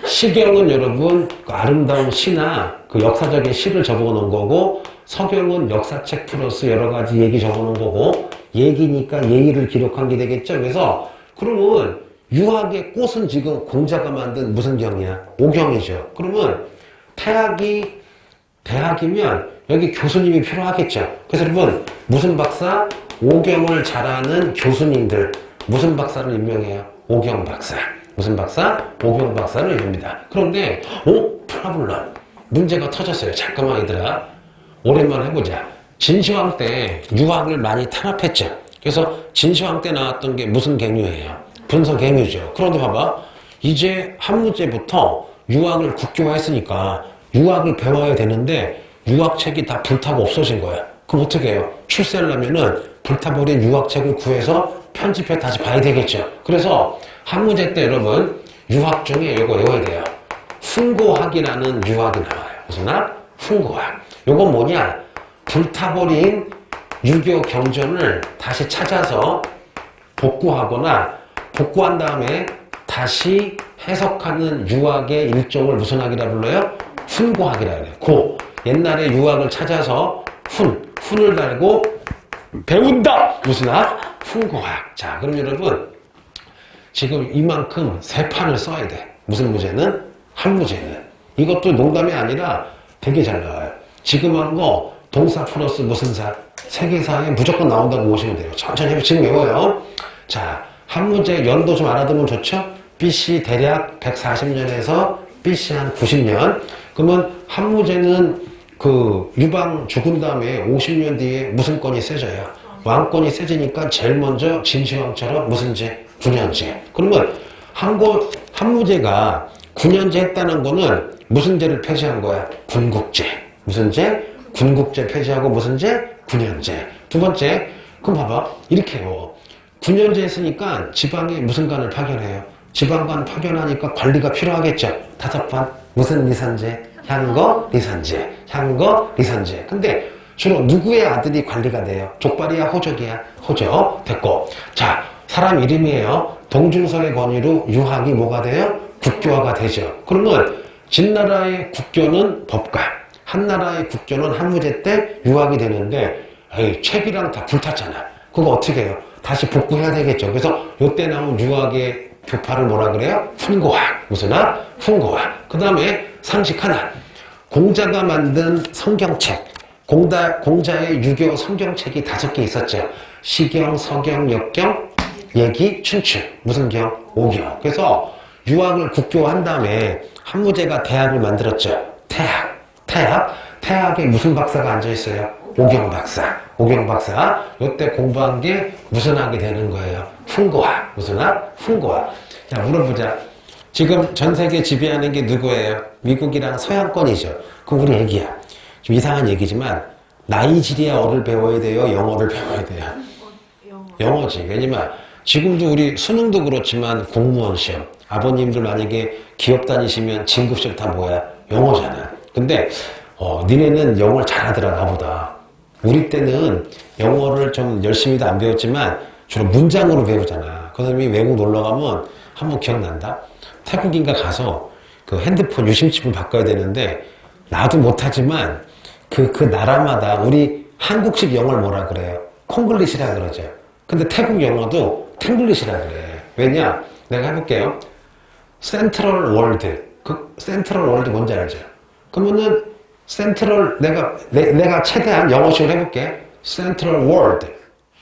시경은 여러분 그 아름다운 시나 그 역사적인 시를 적어놓은 거고, 서경은 역사책 플러스 여러 가지 얘기 적어놓은 거고, 얘기니까 예의를 기록한 게 되겠죠. 그래서 그러면 유학의 꽃은 지금 공자가 만든 무슨 경이야? 오경이죠. 그러면 대학이면 여기 교수님이 필요하겠죠. 그래서 여러분 무슨 박사? 오경을 잘하는 교수님들 무슨 박사를 임명해요? 오경 박사. 무슨 박사? 오경 박사를 이룹니다. 그런데 프라블럼 문제가 터졌어요. 잠깐만 얘들아, 오랜만에 해보자. 진시황 때 유학을 많이 탄압했죠. 그래서 진시황 때 나왔던 게 무슨 갱유예요? 분서갱유죠. 그런데 봐봐, 이제 한 문제부터 유학을 국교화했으니까 유학을 배워야 되는데 유학책이 다 불타고 없어진 거야. 그럼 어떻게 해요? 출세하려면은 불타버린 유학책을 구해서 편집해 다시 봐야 되겠죠. 그래서 한 문제 때 여러분 유학 중에 이거 외워야 돼요. 훈고학이라는 유학이 나와요. 무슨 학? 훈고학. 요건 뭐냐? 불타버린 유교 경전을 다시 찾아서 복구하거나 복구한 다음에 다시 해석하는 유학의 일종을 무슨 학이라 불러요? 훈고학이라 그래요. 옛날에 유학을 찾아서 훈을 달고 배운다! 무슨 학? 훈고학. 자, 그럼 여러분 지금 이만큼 3판을 써야 돼. 무슨 문제는? 한 문제는. 이것도 농담이 아니라 되게 잘 나와요. 지금 한 거 동사 플러스 무슨 사? 세계사에 무조건 나온다고 보시면 돼요. 천천히 해보 지금 외워요. 자, 한 문제 연도 좀 알아두면 좋죠? BC 대략 140년에서 BC 한 90년. 그러면 한 문제는 그 유방 죽은 다음에 50년 뒤에 무슨 건이 세져요? 왕권이 세지니까 제일 먼저 진시황처럼 무슨 제? 9년제. 그러면 한 문제가 9년제 했다는 거는 무슨 제를 폐지한 거야? 군국제. 무슨 제? 군국제 폐지하고 무슨 제? 9년제. 두 번째, 그럼 봐봐. 이렇게 해요. 9년제 했으니까 지방에 무슨 관을 파견해요? 지방간 파견하니까 관리가 필요하겠죠. 5번 무슨 리선제? 향거 리선제. 향거 리선제. 근데 주로 누구의 아들이 관리가 돼요? 족발이야 호족이야? 호족. 됐고. 자, 사람 이름이에요. 동중서의 권위로 유학이 뭐가 돼요? 국교화가 되죠. 그러면 진나라의 국교는 법과, 한나라의 국교는 한무제 때 유학이 되는데 에이, 책이랑 다 불탔잖아. 그거 어떻게 해요? 다시 복구해야 되겠죠. 그래서 요때 나온 유학의 교파를 뭐라 그래요? 훈고학. 무슨 학? 훈고학. 그 다음에 상식 하나. 공자가 만든 성경책. 공자의 유교 성경책이 5개 있었죠. 시경, 서경, 역경, 예기, 춘추. 무슨 경? 오경. 그래서 유학을 국교화한 다음에 한무제가 대학을 만들었죠. 태학에 무슨 박사가 앉아있어요? 오경 박사. 오경 박사. 요때 공부한 게 무슨 학이 되는 거예요? 훈고학. 무슨 학? 훈고학. 자, 물어보자. 지금 전 세계 지배하는 게 누구예요? 미국이랑 서양권이죠. 그럼 우리 얘기야. 좀 이상한 얘기지만 나이지리아어를 배워야 돼요? 영어를 배워야 돼요? 영어지. 왜냐면 지금도 우리 수능도 그렇지만 공무원 시험. 아버님들 만약에 기업 다니시면 진급시험 다 뭐야? 영어잖아. 근데 니네는 영어를 잘하더라 나보다. 우리 때는 영어를 좀 열심히도 안 배웠지만 주로 문장으로 배우잖아. 그 사람이 외국 놀러 가면 한번 기억난다. 태국인가 가서 그 핸드폰 유심칩을 바꿔야 되는데 나도 못하지만 그 나라마다 우리 한국식 영어를 뭐라 그래요? 콩글리시라 그러죠. 근데 태국 영어도 탱글리시라 그래. 왜냐? 내가 해볼게요. 센트럴 월드. 그 센트럴 월드 뭔지 알죠? 그러면은 센트럴 내가 최대한 영어식으로 해볼게. 센트럴 월드.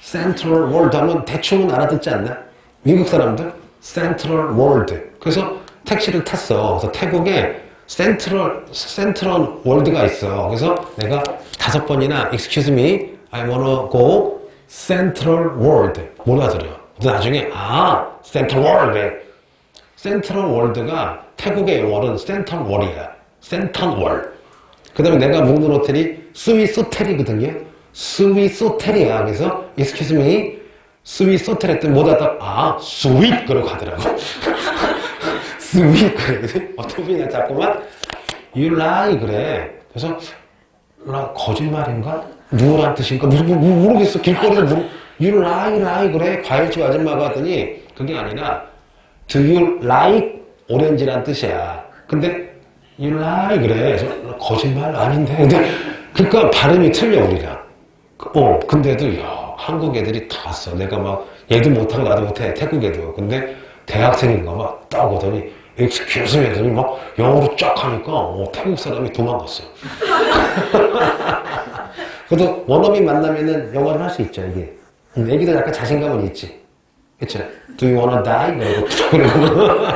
센트럴 월드 하면 대충은 알아듣지 않나? 미국 사람들? 센트럴 월드. 그래서 택시를 탔어. 그래서 태국에 센트럴 월드가 있어. 그래서 내가 5번이나 excuse me, I wanna go 센트럴 월드. 못 알아들어. 나중에 센트럴 월드. 센트럴 월드가 태국의 영어는 센턴 월이야. 센턴 월. 그 다음에 내가 묵는 호텔이 스위소텔이거든요. 스위소텔이야. 그래서 excuse me, 스위소텔 했더니 못 알아듣다. 스윗 그러고 가더라고. 스윗 그래. 어떤 분이 자꾸만 you lie 그래. 그래서 나 거짓말인가? 누구란 뜻인가? 모르겠어. 길거리에서 you lie 그래. 과일집 아줌마가 하더니 그게 아니라 do you like 오렌지란 뜻이야. 근데 you lie 그래. 그래서 거짓말 아닌데. 근데 그러니까 발음이 틀려 우리가. 근데도 야 한국 애들이 다 왔어. 내가 막 얘도 못하고 나도 못해. 태국 애도. 근데 대학생인가 봐. 딱 오더니 excuse me 했더니 막 영어로 쫙 하니까 태국 사람이 도망갔어. 그래도 원어민 만나면은 영어를 할 수 있죠 이게. 애기들 약간 자신감은 있지. 그쵸? Do you wanna die? 그러고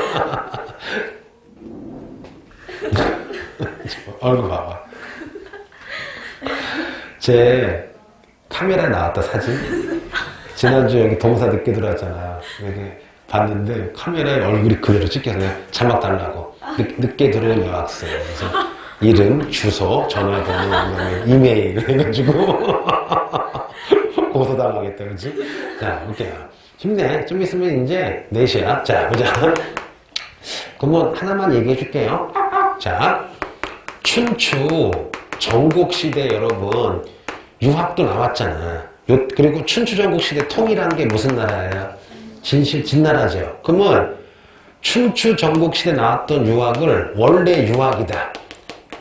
얼굴 봐봐. 제 카메라에 나왔다 사진. 지난주 여기 동사 늦게 들어왔잖아. 여기 봤는데 카메라에 얼굴이 그대로 찍혀서 자막 달라고. 늦게 들어온 여학생. 그래서 이름, 주소, 전화번호, 이메일 해가지고 고소당하겠다, 그치? 자, 볼게요. 힘내. 좀 있으면 이제 4시야. 자, 보자. 그러면 하나만 얘기해 줄게요. 자, 춘추 전국시대 여러분 유학도 나왔잖아. 그리고 춘추 전국시대 통일한 게 무슨 나라예요? 진나라죠. 그러면 춘추 전국시대 나왔던 유학을 원래 유학이다.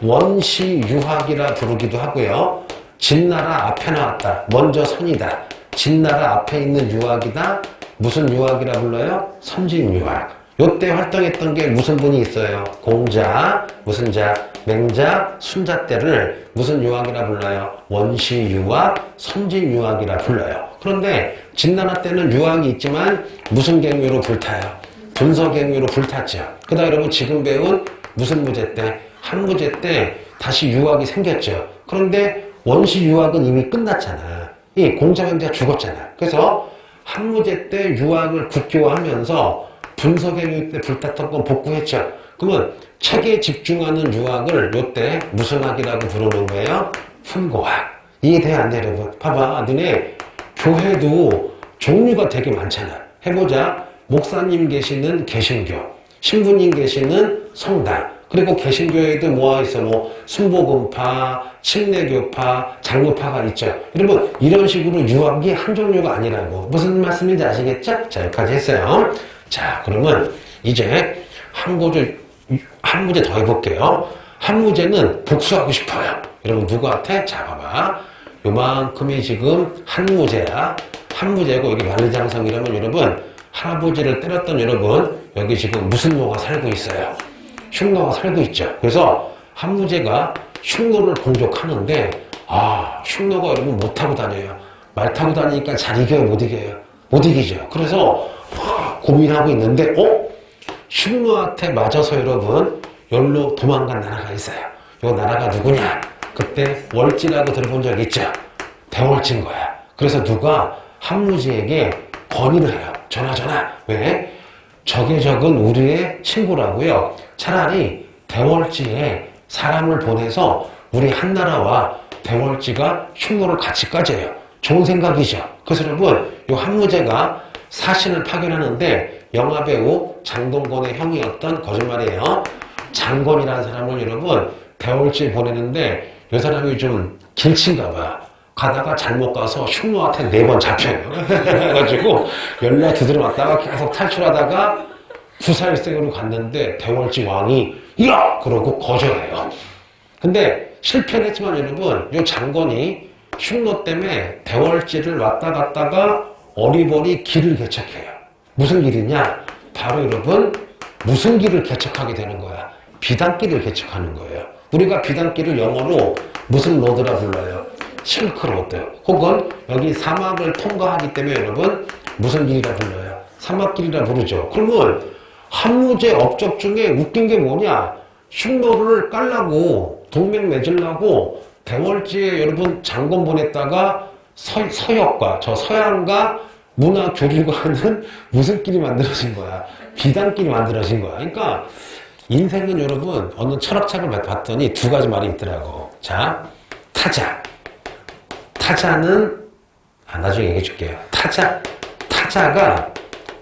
원시 유학이라 부르기도 하고요. 진나라 앞에 나왔다. 먼저 선이다. 진나라 앞에 있는 유학이다. 무슨 유학이라 불러요? 선진유학. 요때 활동했던 게 무슨 분이 있어요? 공자, 무슨 자, 맹자, 순자 때를 무슨 유학이라 불러요? 원시유학, 선진유학이라 불러요. 그런데 진나라 때는 유학이 있지만 무슨 갱유로 불타요? 분서갱유로 불탔죠. 그 다음에 여러분 지금 배운 무슨 무제 때? 한무제 때 다시 유학이 생겼죠. 그런데 원시유학은 이미 끝났잖아. 이 공자 맹자 죽었잖아. 그래서 한무제 때 유학을 국교화하면서 분서갱유 때 불탔던 건 복구했죠. 그러면 책에 집중하는 유학을 요때 무슨 학이라고 부르는 거예요? 훈고학. 이해돼요 안 돼요 여러분? 봐봐 니네 교회도 종류가 되게 많잖아. 해보자. 목사님 계시는 개신교, 신부님 계시는 성당, 그리고 개신교에도 뭐가 있어? 뭐 순복음파, 침례교파, 장로파가 있죠. 여러분 이런 식으로 유학이 한 종류가 아니라고. 무슨 말씀인지 아시겠죠? 자, 여기까지 했어요. 자, 그러면 이제 한 문제 더 해볼게요. 한 문제는 복수하고 싶어요. 여러분 누구한테? 자, 봐봐. 요만큼이 지금 한 문제야. 한 문제고 이게 만리장성이라면 여러분 할아버지를 때렸던 여러분 여기 지금 무슨 노가 살고 있어요? 흉노가 살고 있죠. 그래서 한 문제가 흉노를 공격하는데 흉노가 여러분 못 타고 다녀요. 말 타고 다니니까 잘 이겨요? 못 이겨요? 못 이기죠. 그래서 고민하고 있는데 흉노한테 맞아서 여러분 열로 도망간 나라가 있어요. 이 나라가 누구냐? 그때 월지라고 들어본 적 있죠? 대월지인 거야. 그래서 누가 한무지에게 건의를 해요. 전하. 왜? 적은 우리의 친구라고요. 차라리 대월지에 사람을 보내서 우리 한나라와 대월지가 흉노를 같이 까져요. 좋은 생각이죠. 그래서 여러분 이 한무제가 사신을 파견하는데 영화배우 장동건의 형이었던 거짓말이에요. 장건이라는 사람을 여러분 대월지에 보내는데 이 사람이 좀 길친가 봐. 가다가 잘못 가서 흉노한테 4번 잡혀요. 그래가지고 연락 두드려 맞다가 계속 탈출하다가 구사일생으로 갔는데 대월지 왕이 야! 그러고 거절해요. 근데 실패는 했지만 여러분 이 장건이 흉노 때문에 대월지를 왔다 갔다가 어리버리 길을 개척해요. 무슨 길이냐? 바로 여러분 무슨 길을 개척하게 되는 거야? 비단길을 개척하는 거예요. 우리가 비단길을 영어로 무슨 로드라 불러요? 실크로드. 혹은 여기 사막을 통과하기 때문에 여러분 무슨 길이라 불러요? 사막길이라 부르죠. 그러면 한무제 업적 중에 웃긴 게 뭐냐? 흉노를 깔라고 동맹 맺으려고 대월지에 여러분 장군 보냈다가 서역과 저 서양과 문화 교류가 하는 무슨 길이 만들어진 거야? 비단길이 만들어진 거야. 그러니까 인생은 여러분 어느 철학책을 봤더니 2가지 말이 있더라고. 자, 타자는 나중에 얘기해 줄게요. 타자가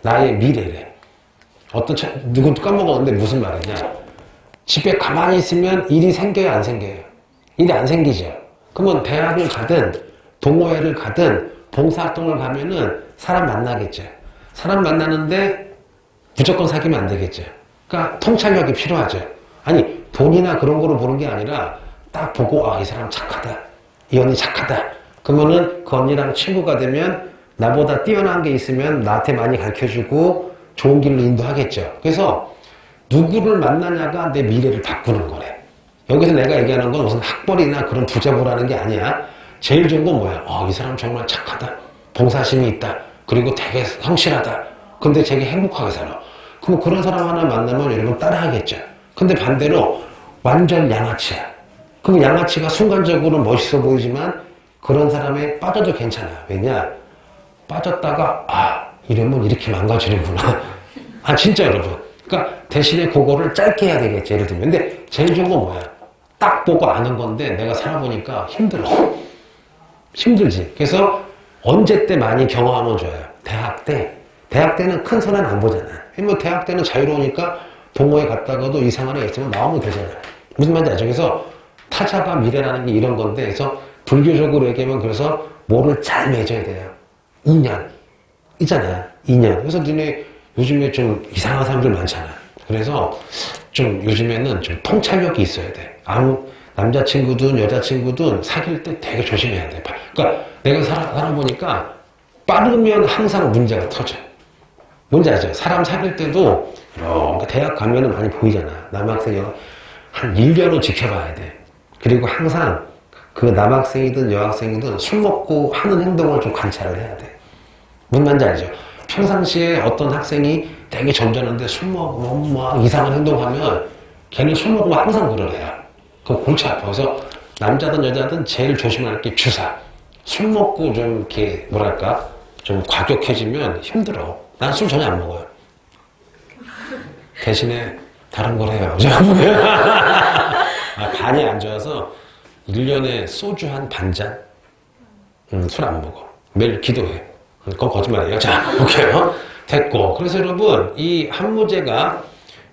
나의 미래래. 누군 까먹었는데 무슨 말이냐? 집에 가만히 있으면 일이 생겨요, 안 생겨요? 일이 안 생기죠. 그러면 대학을 가든 동호회를 가든 봉사활동을 가면은 사람 만나겠죠. 사람 만나는데 무조건 사귀면 안 되겠죠. 그러니까 통찰력이 필요하죠. 아니 돈이나 그런 거로 보는 게 아니라 딱 보고 이 사람 착하다. 이 언니 착하다. 그러면은 그 언니랑 친구가 되면 나보다 뛰어난 게 있으면 나한테 많이 가르쳐주고 좋은 길로 인도하겠죠. 그래서 누구를 만나냐가 내 미래를 바꾸는 거래. 여기서 내가 얘기하는 건 무슨 학벌이나 그런 부자보라는 게 아니야. 제일 좋은 건 뭐야? 이 사람 정말 착하다. 봉사심이 있다. 그리고 되게 성실하다. 근데 되게 행복하게 살아. 그럼 그런 사람 하나 만나면 여러분 따라하겠죠. 근데 반대로 완전 양아치야. 그럼 양아치가 순간적으로 멋있어 보이지만 그런 사람에 빠져도 괜찮아. 왜냐? 빠졌다가 이러면 이렇게 망가지는구나. 진짜 여러분. 그러니까 대신에 그거를 짧게 해야 되겠지. 예를 들면. 근데 제일 좋은 건 뭐야? 딱 보고 아는 건데 내가 살아보니까 힘들어. 힘들지. 그래서 언제 때 많이 경험하면 좋아요? 대학 때. 대학 때는 큰 손해는 안 보잖아. 뭐 대학 때는 자유로우니까 동호회 갔다가도 이상한 애 있으면 나오면 되잖아. 무슨 말인지 알죠? 그래서 타자가 미래라는 게 이런 건데, 그래서 불교적으로 얘기하면 그래서 뭐를 잘 맺어야 돼요. 인연. 있잖아. 인연. 그래서 너네 요즘에 좀 이상한 사람들 많잖아. 그래서 좀 요즘에는 좀 통찰력이 있어야 돼. 남자친구든 여자친구든 사귈 때 되게 조심해야 돼. 그러니까 내가 살아보니까 빠르면 항상 문제가 터져. 뭔지 알죠? 사람 사귈 때도 대학 가면은 많이 보이잖아. 남학생이 한 1년은 지켜봐야 돼. 그리고 항상 그 남학생이든 여학생이든 술 먹고 하는 행동을 좀 관찰을 해야 돼. 뭔 말인지 알죠? 평상시에 어떤 학생이 되게 점잖은데 술 먹으면 막 이상한 행동하면 걔는 술 먹으면 항상 그러래요. 그럼 골치 아파. 그래서 남자든 여자든 제일 조심할 게 주사. 술 먹고 좀 이렇게 뭐랄까 좀 과격해지면 힘들어. 난 술 전혀 안 먹어요. 대신에 다른 걸 해요. 간이 안 좋아서 1년에 소주 한 반잔? 술 안 먹어. 매일 기도해. 그건 거짓말이에요. 자, 볼게요. 됐고. 그래서 여러분, 이 한무제가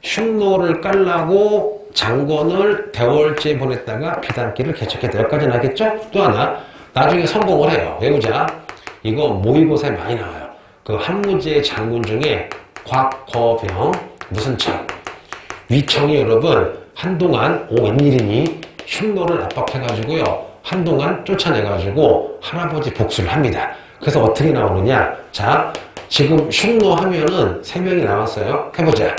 흉노를 깔라고 장권을 대월지에 보냈다가 비단길을 개척했다. 여기까지는 알겠죠? 또 하나, 나중에 성공을 해요. 외우자. 이거 모의고사에 많이 나와요. 그 한무제 장군 중에 곽거병, 무슨 청. 위청이 여러분, 한동안, 웬일이니? 흉노를 압박해가지고요. 한동안 쫓아내가지고 할아버지 복수를 합니다. 그래서 어떻게 나오느냐? 자, 지금 흉노 하면은 3명이 나왔어요. 해보자.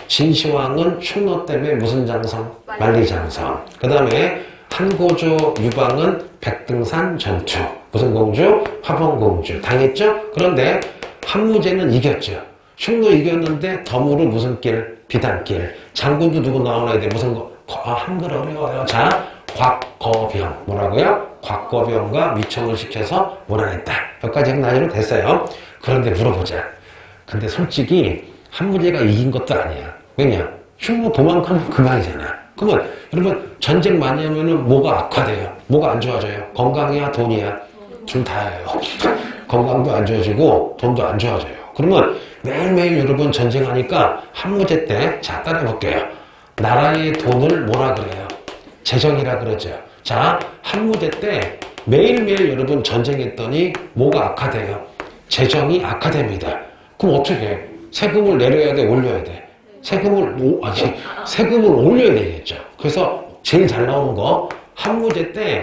진시황은 흉노 때문에 무슨 장성? 만리장성. 그 다음에 한고조 유방은 백등산 전투. 무슨 공주? 화봉공주. 당했죠? 그런데 한무제는 이겼죠. 흉노 이겼는데 덤으로 무슨 길? 비단길. 장군도 누구 나오나야 돼? 무슨 거? 한글 어려워요. 자, 곽거병. 뭐라고요? 곽거병과 위청을 시켜서 몰아냈다. 여기까지 나이로 됐어요. 그런데 물어보자. 근데 솔직히 한무제가 이긴 것도 아니야. 왜냐? 흉노 도망가면 그만이잖아. 그러면 여러분 전쟁 많이 하면은 뭐가 악화돼요? 뭐가 안 좋아져요? 건강이야? 돈이야? 둘 다예요. 건강도 안 좋아지고 돈도 안 좋아져요. 그러면 매일매일 여러분 전쟁하니까 한무제 때, 자, 따라해볼게요. 나라의 돈을 뭐라 그래요? 재정이라 그러죠. 자, 한무제 때 매일매일 여러분 전쟁했더니 뭐가 악화돼요? 재정이 악화됩니다. 그럼 어떻게 해? 세금을 내려야 돼? 올려야 돼? 세금을 올려야 되겠죠. 그래서 제일 잘 나오는 거, 한무제 때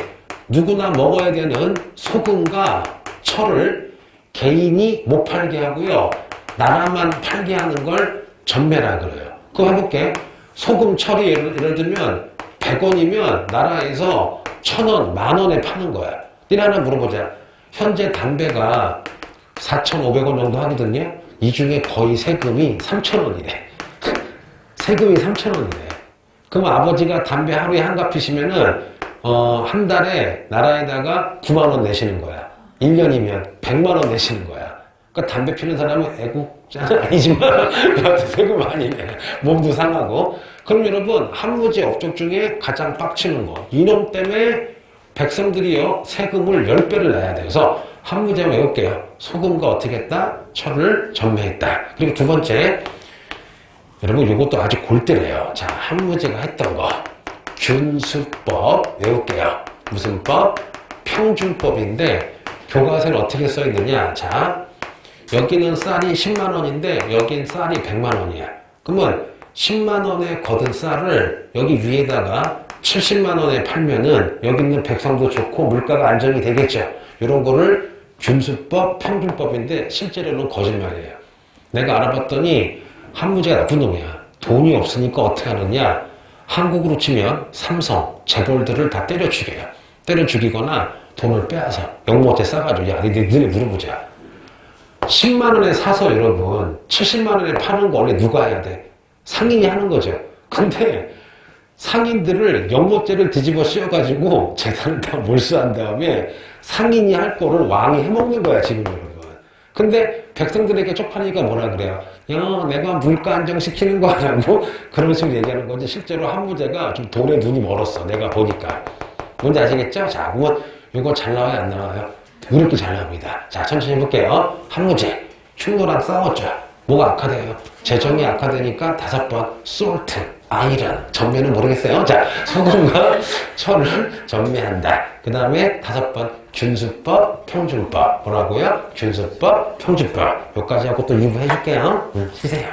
누구나 먹어야 되는 소금과 철을 개인이 못 팔게 하고요. 나라만 팔게 하는 걸 전매라 그래요. 그거 해볼게. 소금, 철이 예를 들면 100원이면 나라에서 1000원, 10,000원에 파는 거야. 니네 하나 물어보자. 현재 담배가 4,500원 정도 하거든요. 이 중에 거의 세금이 3,000원이래. 세금이 3,000원이래. 그럼 아버지가 담배 하루에 한갑 피시면은 한 달에 나라에다가 9만 원 내시는 거야. 1년이면 100만 원 내시는 거야. 그러니까 담배 피는 사람은 애국자는 아니지만 그한테 세금 많이 내. 몸도 상하고. 그럼 여러분 한무제 업적 중에 가장 빡치는 거. 이놈 때문에 백성들이요 세금을 10배를 내야 돼요. 그래서 한무제 외울게요. 소금과 어떻게 했다? 철을 전매했다. 그리고 두 번째, 여러분 이것도 아주 골때래요. 자, 한무제가 했던 거. 균수법 외울게요. 무슨 법? 평준법인데 교과서에 어떻게 써 있느냐? 자, 여기는 쌀이 10만 원인데 여긴 쌀이 100만 원이야. 그러면 10만 원에 거둔 쌀을 여기 위에다가 70만 원에 팔면은 여기 있는 백성도 좋고 물가가 안정이 되겠죠. 이런 거를 균수법, 평준법인데 실제로는 거짓말이에요. 내가 알아봤더니 한무제가 나쁜 놈이야. 돈이 없으니까 어떻게 하느냐? 한국으로 치면 삼성, 재벌들을 다 때려 죽여요. 때려 죽이거나 돈을 빼앗아. 영모제 싸가지고 야, 니네 물어보자. 10만 원에 사서 여러분 70만 원에 파는 거 원래 누가 해야 돼? 상인이 하는 거죠. 근데 상인들을 영모죄를 뒤집어 씌워가지고 재산을 다 몰수한 다음에 상인이 할 거를 왕이 해먹는 거야 지금 여러분. 근데 백성들에게 쪽팔리니까 뭐라 그래요? 야, 내가 물가 안정시키는 거 하냐고 그런 식으로 얘기하는 거지. 실제로 한무제가 좀 돈에 눈이 멀었어. 내가 보니까. 뭔지 아시겠죠? 자, 그러면 이거 잘 나와요? 안 나와요? 이렇게 잘 나옵니다. 자, 천천히 해볼게요. 한무제, 흉노랑 싸웠죠. 뭐가 악화돼요? 재정이 악화되니까 5번 솔트, 아이런, 전매는 모르겠어요. 자, 소금과 철을 전매한다. 그 다음에 5번 균수법, 평준법. 뭐라고요? 균수법, 평준법. 여기까지 하고 또 2부 해줄게요. 쉬세요.